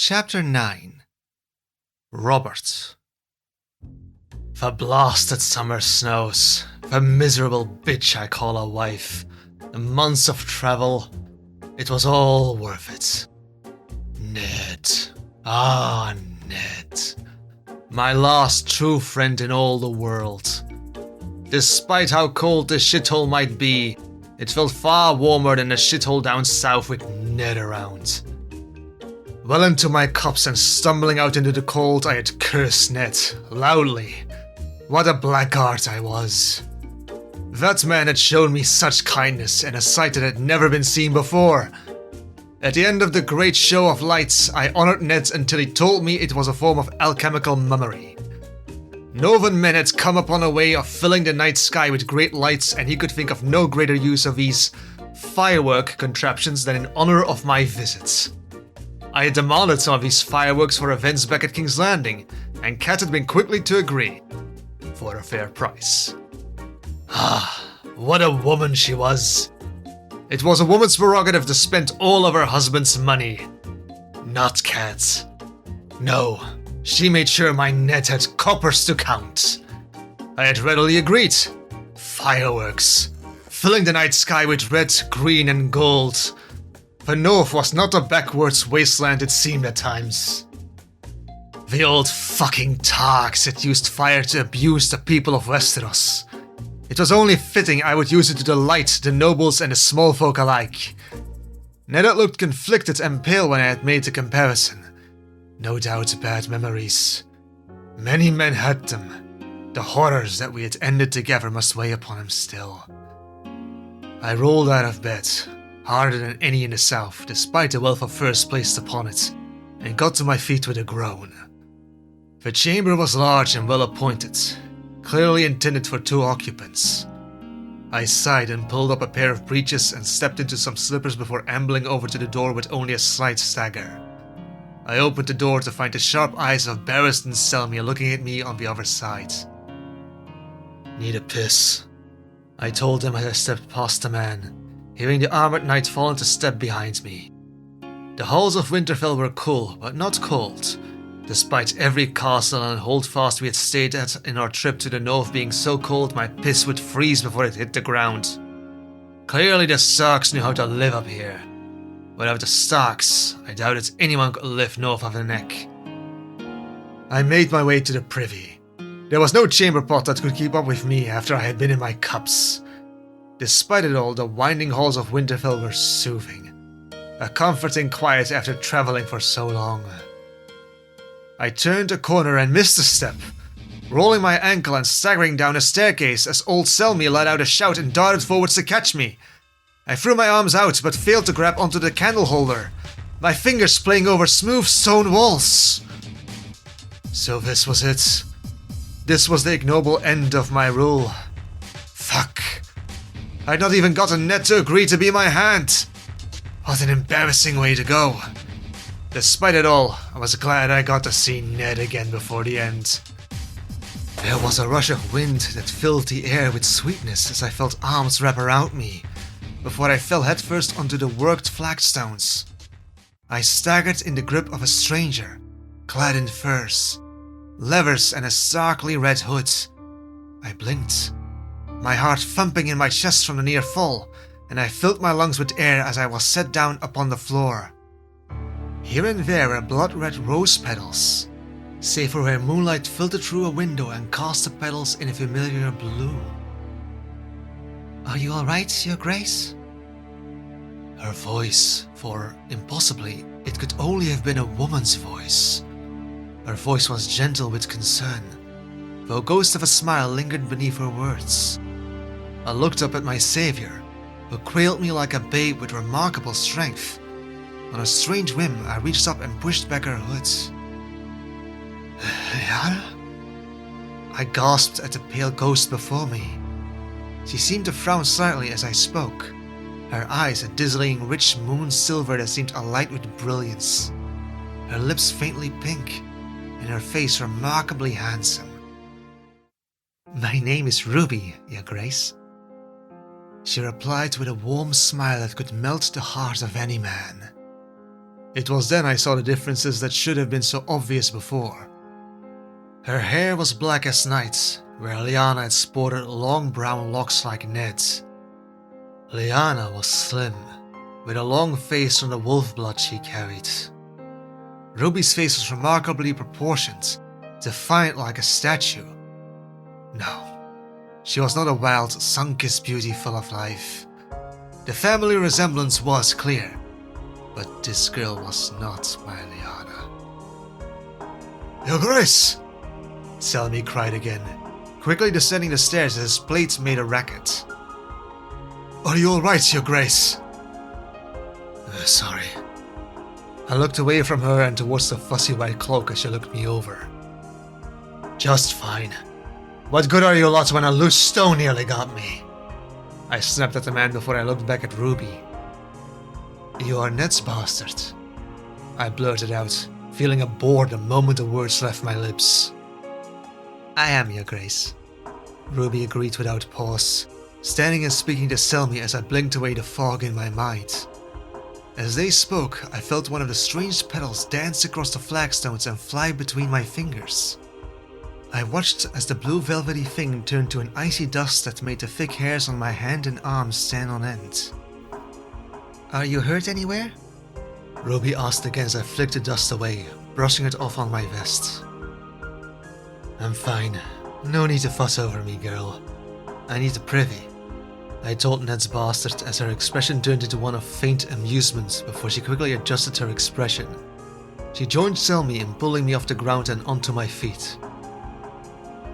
Chapter 9. Robert. The blasted summer snows, the miserable bitch I call a wife, the months of travel, it was all worth it. Ned. Ah, Ned. My last true friend in all the world. Despite how cold this shithole might be, it felt far warmer than the shithole down south with Ned around. Well into my cups and stumbling out into the cold, I had cursed Ned, loudly. What a blackguard I was. That man had shown me such kindness and a sight that had never been seen before. At the end of the great show of lights, I honored Ned until he told me it was a form of alchemical mummery. Novan men had come upon a way of filling the night sky with great lights, and he could think of no greater use of these firework contraptions than in honor of my visit. I had demanded some of these fireworks for events back at King's Landing, and Kat had been quickly to agree, for a fair price. Ah, what a woman she was! It was a woman's prerogative to spend all of her husband's money. Not Kat. No, she made sure my Ned had coppers to count. I had readily agreed. Fireworks, filling the night sky with red, green, and gold. The north was not a backwards wasteland it seemed at times. The old fucking Targs had used fire to abuse the people of Westeros. It was only fitting I would use it to delight the nobles and the small folk alike. Ned had looked conflicted and pale when I had made the comparison. No doubt bad memories. Many men had them. The horrors that we had ended together must weigh upon him still. I rolled out of bed, harder than any in the south, despite the wealth of furs placed upon it, and got to my feet with a groan. The chamber was large and well appointed, clearly intended for 2 occupants. I sighed and pulled up a pair of breeches and stepped into some slippers before ambling over to the door with only a slight stagger. I opened the door to find the sharp eyes of Barristan Selmy looking at me on the other side. Need a piss, I told him as I stepped past the man, hearing the armored knight fall into step behind me. The halls of Winterfell were cool, but not cold, despite every castle and holdfast we had stayed at in our trip to the north being so cold my piss would freeze before it hit the ground. Clearly the Starks knew how to live up here. Without the Starks, I doubted anyone could live north of the neck. I made my way to the privy. There was no chamber pot that could keep up with me after I had been in my cups. Despite it all, the winding halls of Winterfell were soothing. A comforting quiet after traveling for so long. I turned a corner and missed a step, rolling my ankle and staggering down a staircase as old Selmy let out a shout and darted forwards to catch me. I threw my arms out but failed to grab onto the candle holder, my fingers playing over smooth stone walls. So this was it. This was the ignoble end of my rule. Fuck. I'd not even gotten Ned to agree to be my hand. What an embarrassing way to go. Despite it all, I was glad I got to see Ned again before the end. There was a rush of wind that filled the air with sweetness as I felt arms wrap around me, before I fell headfirst onto the worked flagstones. I staggered in the grip of a stranger, clad in furs, leathers and a starkly red hood. I blinked, my heart thumping in my chest from the near fall, and I filled my lungs with air as I was set down upon the floor. Here and there were blood-red rose petals, save for where moonlight filtered through a window and cast the petals in a familiar blue. Are you all right, Your Grace? Her voice, for impossibly, it could only have been a woman's voice. Her voice was gentle with concern, though a ghost of a smile lingered beneath her words. I looked up at my savior, who quailed me like a babe with remarkable strength. On a strange whim, I reached up and pushed back her hood. Yara? I gasped at the pale ghost before me. She seemed to frown slightly as I spoke, her eyes a dazzling rich moon silver that seemed alight with brilliance, her lips faintly pink, and her face remarkably handsome. My name is Ruby, Your Grace. She replied with a warm smile that could melt the heart of any man. It was then I saw the differences that should have been so obvious before. Her hair was black as night, where Liana had sported long brown locks like Ned's. Liana was slim, with a long face from the wolf blood she carried. Ruby's face was remarkably proportioned, defiant like a statue. No, she was not a wild, sun-kissed beauty full of life. The family resemblance was clear, but this girl was not my Liana. Your Grace! Selmy cried again, quickly descending the stairs as his plates made a racket. Are you alright, Your Grace? Sorry. I looked away from her and towards the fussy white cloak as she looked me over. Just fine. What good are you lot when a loose stone nearly got me? I snapped at the man before I looked back at Ruby. You are Ned's bastard, I blurted out, feeling abhorred the moment the words left my lips. I am, Your Grace, Ruby agreed without pause, standing and speaking to Selmy as I blinked away the fog in my mind. As they spoke, I felt one of the strange petals dance across the flagstones and fly between my fingers. I watched as the blue velvety thing turned to an icy dust that made the thick hairs on my hand and arms stand on end. Are you hurt anywhere? Ruby asked again as I flicked the dust away, brushing it off on my vest. I'm fine. No need to fuss over me, girl. I need a privy, I told Ned's bastard as her expression turned into one of faint amusement before she quickly adjusted her expression. She joined Selmy in pulling me off the ground and onto my feet.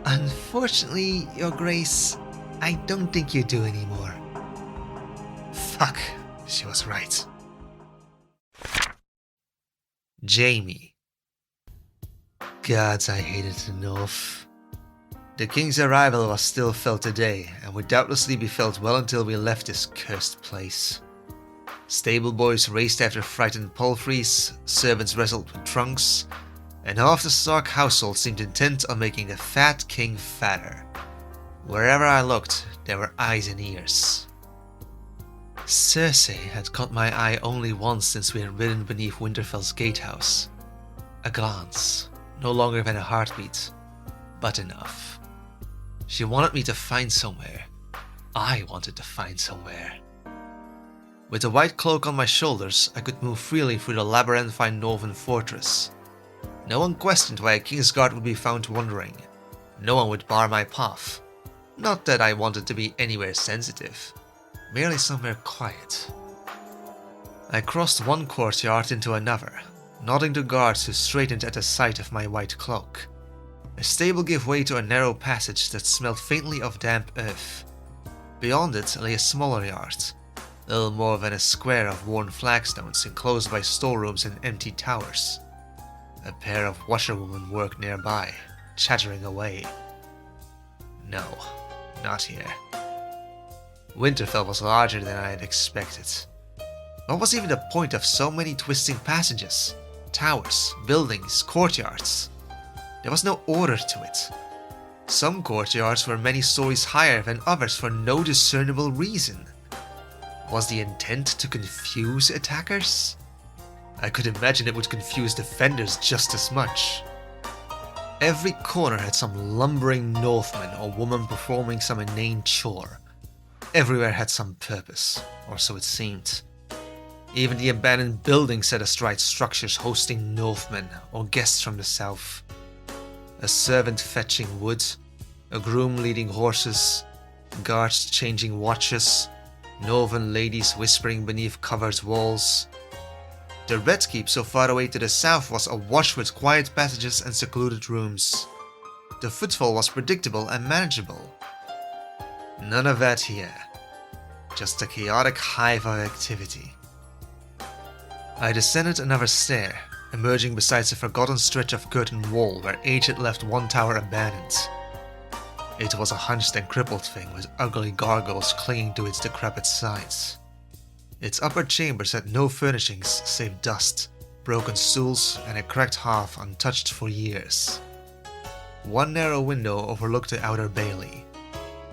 Unfortunately, Your Grace, I don't think you do anymore. Fuck, she was right. Jamie. God, I hated the North. The King's arrival was still felt today, and would doubtlessly be felt well until we left this cursed place. Stable boys raced after frightened palfreys, servants wrestled with trunks, and half the Stark household seemed intent on making the fat king fatter. Wherever I looked, there were eyes and ears. Cersei had caught my eye only once since we had ridden beneath Winterfell's gatehouse. A glance, no longer than a heartbeat, but enough. She wanted me to find somewhere. I wanted to find somewhere. With the white cloak on my shoulders, I could move freely through the labyrinthine northern fortress. No one questioned why a Kingsguard would be found wandering. No one would bar my path. Not that I wanted to be anywhere sensitive, merely somewhere quiet. I crossed one courtyard into another, nodding to guards who straightened at the sight of my white cloak. A stable gave way to a narrow passage that smelled faintly of damp earth. Beyond it lay a smaller yard, little more than a square of worn flagstones enclosed by storerooms and empty towers. A pair of washerwomen worked nearby, chattering away. No, not here. Winterfell was larger than I had expected. What was even the point of so many twisting passages, towers, buildings, courtyards? There was no order to it. Some courtyards were many stories higher than others for no discernible reason. Was the intent to confuse attackers? I could imagine it would confuse defenders just as much. Every corner had some lumbering Northman or woman performing some inane chore. Everywhere had some purpose, or so it seemed. Even the abandoned buildings set astride structures hosting Northmen or guests from the south. A servant fetching wood, a groom leading horses, guards changing watches, Northern ladies whispering beneath covered walls. The Red Keep so far away to the south was awash with quiet passages and secluded rooms. The footfall was predictable and manageable. None of that here. Just a chaotic hive of activity. I descended another stair, emerging beside a forgotten stretch of curtained wall where age had left one tower abandoned. It was a hunched and crippled thing with ugly gargoyles clinging to its decrepit sides. Its upper chambers had no furnishings save dust, broken stools, and a cracked hearth untouched for years. One narrow window overlooked the outer bailey.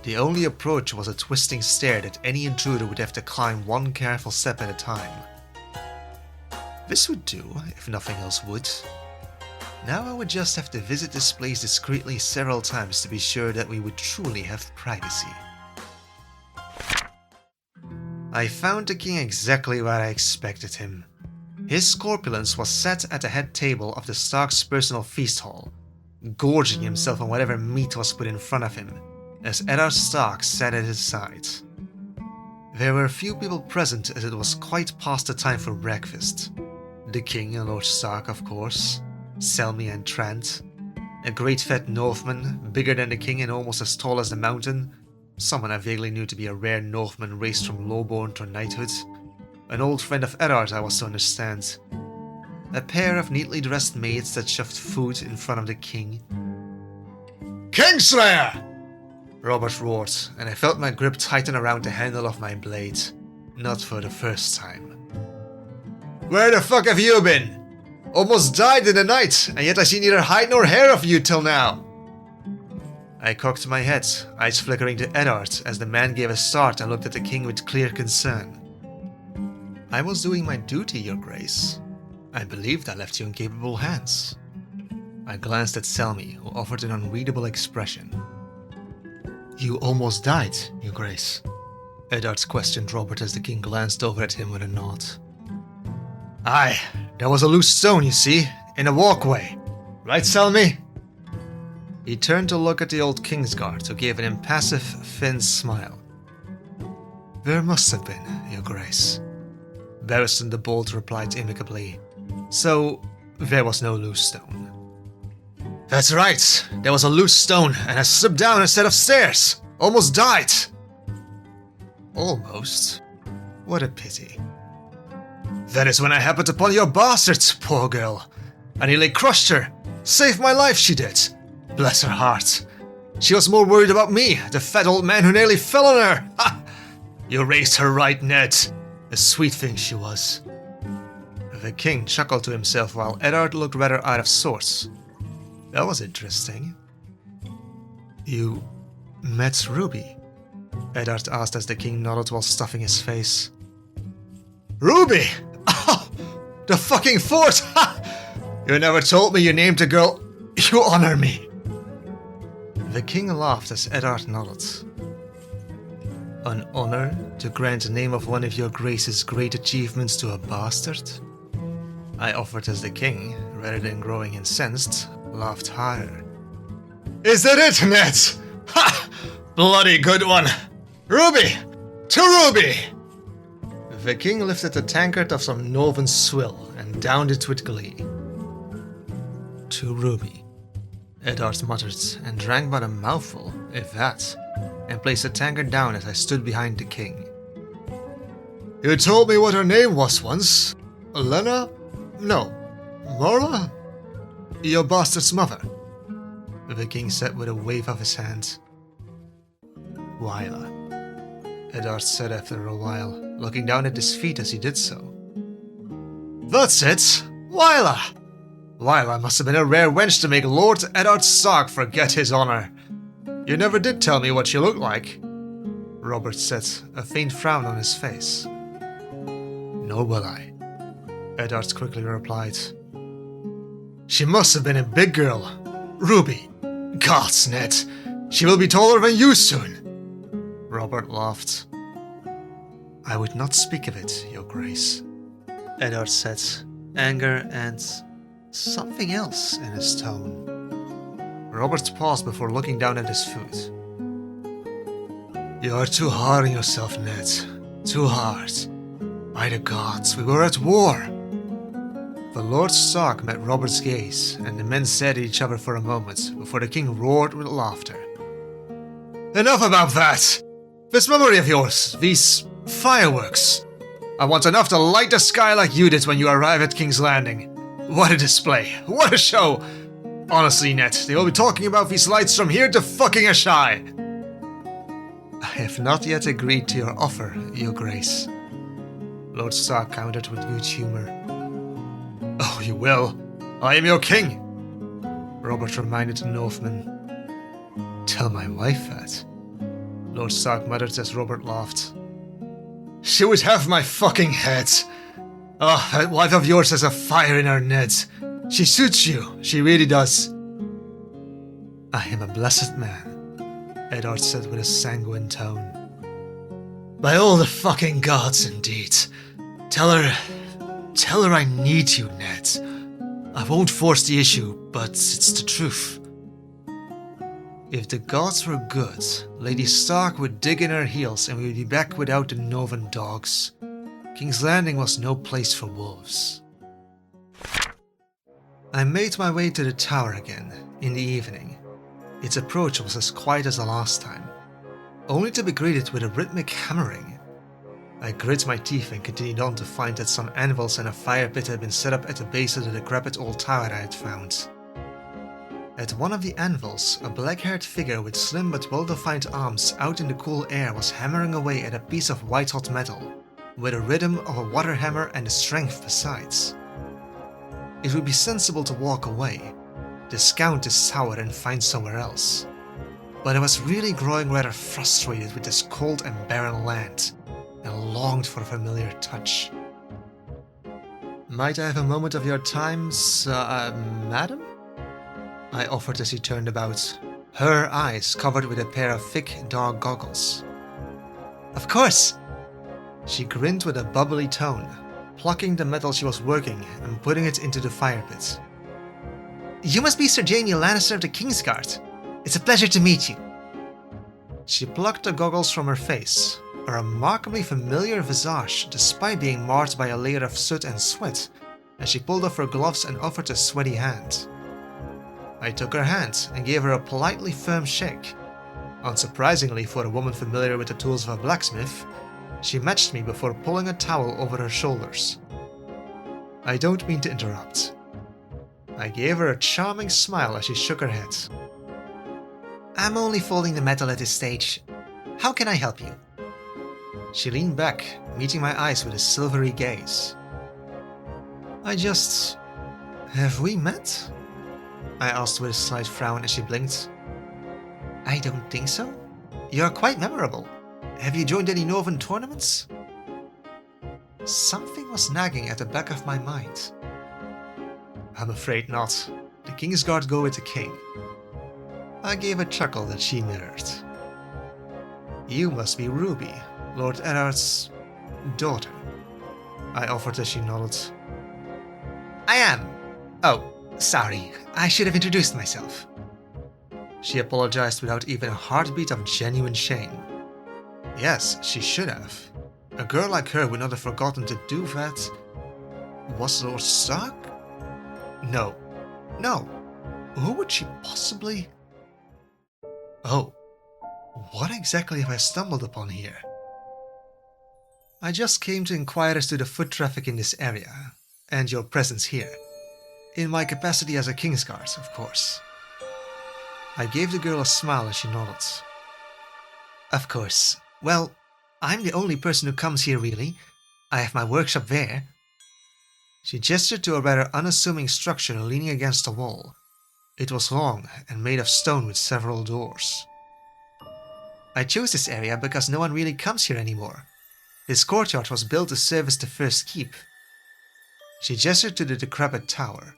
The only approach was a twisting stair that any intruder would have to climb one careful step at a time. This would do, if nothing else would. Now I would just have to visit this place discreetly several times to be sure that we would truly have privacy. I found the king exactly where I expected him. His corpulence was set at the head table of the Stark's personal feast hall, gorging himself on whatever meat was put in front of him, as Eddard Stark sat at his side. There were few people present as it was quite past the time for breakfast. The king and Lord Stark, of course, Selmy and Trant, a great fat Northman, bigger than the king and almost as tall as the mountain, someone I vaguely knew to be a rare Northman raised from lowborn to knighthood, an old friend of Eddard I was to understand, a pair of neatly dressed maids that shoved food in front of the king. Kingslayer! Robert roared, and I felt my grip tighten around the handle of my blade, not for the first time. Where the fuck have you been? Almost died in the night, and yet I see neither hide nor hair of you till now. I cocked my head, eyes flickering to Eddard as the man gave a start and looked at the king with clear concern. I was doing my duty, your grace. I believed I left you in capable hands. I glanced at Selmy, who offered an unreadable expression. You almost died, your grace. Eddard questioned Robert as the king glanced over at him with a nod. Aye, there was a loose stone, you see, in a walkway. Right, Selmy? He turned to look at the old Kingsguard, who gave an impassive, thin smile. There must have been, your grace. Barristan the Bold replied amicably. So, there was no loose stone. That's right, there was a loose stone, and I slipped down a set of stairs. Almost died. Almost? What a pity. That is when I happened upon your bastards, poor girl. I nearly crushed her. Saved my life, she did. Bless her heart. She was more worried about me, the fat old man who nearly fell on her. Ha! You raised her right, Ned. A sweet thing she was. The king chuckled to himself while Eddard looked rather out of sorts. That was interesting. You met Ruby? Eddard asked as the king nodded while stuffing his face. Ruby! Oh, the fucking fort! Ha! You never told me you named the girl. You honor me. The king laughed as Eddard nodded. An honor to grant the name of one of your grace's great achievements to a bastard? I offered as the king, rather than growing incensed, laughed harder. Is that it, Ned? Ha! Bloody good one. Ruby! To Ruby! The king lifted a tankard of some Northern swill and downed it with glee. To Ruby, Eddard muttered and drank but a mouthful, if that, and placed the tankard down as I stood behind the king. You told me what her name was once. Lena? No. Marla? Your bastard's mother. The king said with a wave of his hand. Wyla, Eddard said after a while, looking down at his feet as he did so. That's it! Wyla! Wyla must have been a rare wench to make Lord Eddard Stark forget his honor. You never did tell me what she looked like, Robert said, a faint frown on his face. Nor will I, Eddard quickly replied. She must have been a big girl. Ruby. Gods, Ned. She will be taller than you soon. Robert laughed. I would not speak of it, your grace, Eddard said, anger and something else in his tone. Robert paused before looking down at his food. You are too hard on yourself, Ned. Too hard. By the gods, we were at war. The Lord Stark met Robert's gaze, and the men stared at each other for a moment before the king roared with laughter. Enough about that! This memory of yours, these fireworks. I want enough to light the sky like you did when you arrived at King's Landing. What a display! What a show! Honestly, Ned, they will be talking about these lights from here to fucking Ashai. I have not yet agreed to your offer, your grace, Lord Stark countered with good humor. Oh, you will. I am your king, Robert reminded the Northman. Tell my wife that, Lord Stark muttered as Robert laughed. She would have my fucking head. Oh, that wife of yours has a fire in her, Ned. She suits you, she really does. I am a blessed man, Edward said with a sanguine tone. By all the fucking gods, indeed. Tell her I need you, Ned. I won't force the issue, but it's the truth. If the gods were good, Lady Stark would dig in her heels and we would be back without the Novan dogs. King's Landing was no place for wolves. I made my way to the tower again, in the evening. Its approach was as quiet as the last time, only to be greeted with a rhythmic hammering. I grit my teeth and continued on to find that some anvils and a fire pit had been set up at the base of the decrepit old tower I had found. At one of the anvils, a black-haired figure with slim but well-defined arms out in the cool air was hammering away at a piece of white-hot metal, with a rhythm of a water hammer and a strength besides. It would be sensible to walk away, discount this tower and find somewhere else. But I was really growing rather frustrated with this cold and barren land, and longed for a familiar touch. Might I have a moment of your time, madam? I offered as he turned about, her eyes covered with a pair of thick, dark goggles. Of course! She grinned with a bubbly tone, plucking the metal she was working and putting it into the fire pit. You must be Sir Jaime Lannister of the Kingsguard. It's a pleasure to meet you. She plucked the goggles from her face, a remarkably familiar visage despite being marred by a layer of soot and sweat, as she pulled off her gloves and offered a sweaty hand. I took her hand and gave her a politely firm shake. Unsurprisingly for a woman familiar with the tools of a blacksmith, she matched me before pulling a towel over her shoulders. I don't mean to interrupt. I gave her a charming smile as she shook her head. I'm only folding the metal at this stage. How can I help you? She leaned back, meeting my eyes with a silvery gaze. Have we met? I asked with a slight frown as she blinked. I don't think so. You're quite memorable. Have you joined any Novan tournaments? Something was nagging at the back of my mind. I'm afraid not. The Kingsguard go with the king. I gave a chuckle that she mirrored. You must be Ruby, Lord Eddard's daughter, I offered as she nodded. I am. Oh, sorry, I should have introduced myself. She apologized without even a heartbeat of genuine shame. Yes, she should have. A girl like her would not have forgotten to do that. Was Lord Stark? No. Who would she possibly... Oh, what exactly have I stumbled upon here? I just came to inquire as to the foot traffic in this area, and your presence here. In my capacity as a Kingsguard, of course. I gave the girl a smile as she nodded. Of course. Well, I'm the only person who comes here really. I have my workshop there. She gestured to a rather unassuming structure leaning against a wall. It was long and made of stone with several doors. I chose this area because no one really comes here anymore. This courtyard was built to service the first keep. She gestured to the decrepit tower.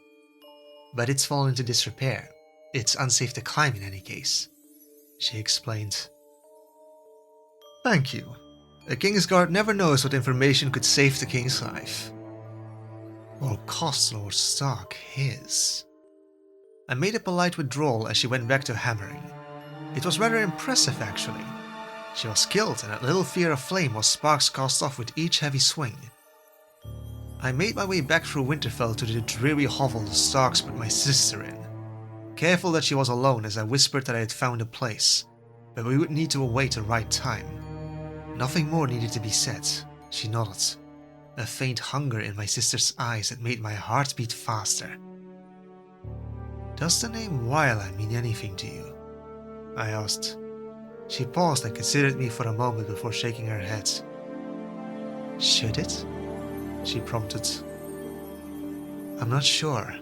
But it's fallen into disrepair. It's unsafe to climb in any case, she explained. Thank you. A Kingsguard never knows what information could save the king's life. Or cost Lord Stark his. I made a polite withdrawal as she went back to hammering. It was rather impressive actually. She was skilled and had little fear of flame or sparks cast off with each heavy swing. I made my way back through Winterfell to the dreary hovel the Starks put my sister in. Careful that she was alone as I whispered that I had found a place, but we would need to await the right time. Nothing more needed to be said. She nodded, a faint hunger in my sister's eyes that made my heart beat faster. Does the name Wyla mean anything to you? I asked. She paused and considered me for a moment before shaking her head. Should it? She prompted. I'm not sure.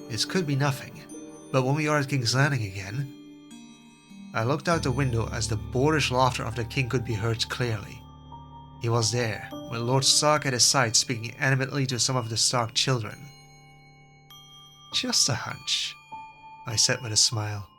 It could be nothing, but when we are at King's Landing again... I looked out the window as the boorish laughter of the king could be heard clearly. He was there, with Lord Stark at his side speaking animatedly to some of the Stark children. Just a hunch, I said with a smile.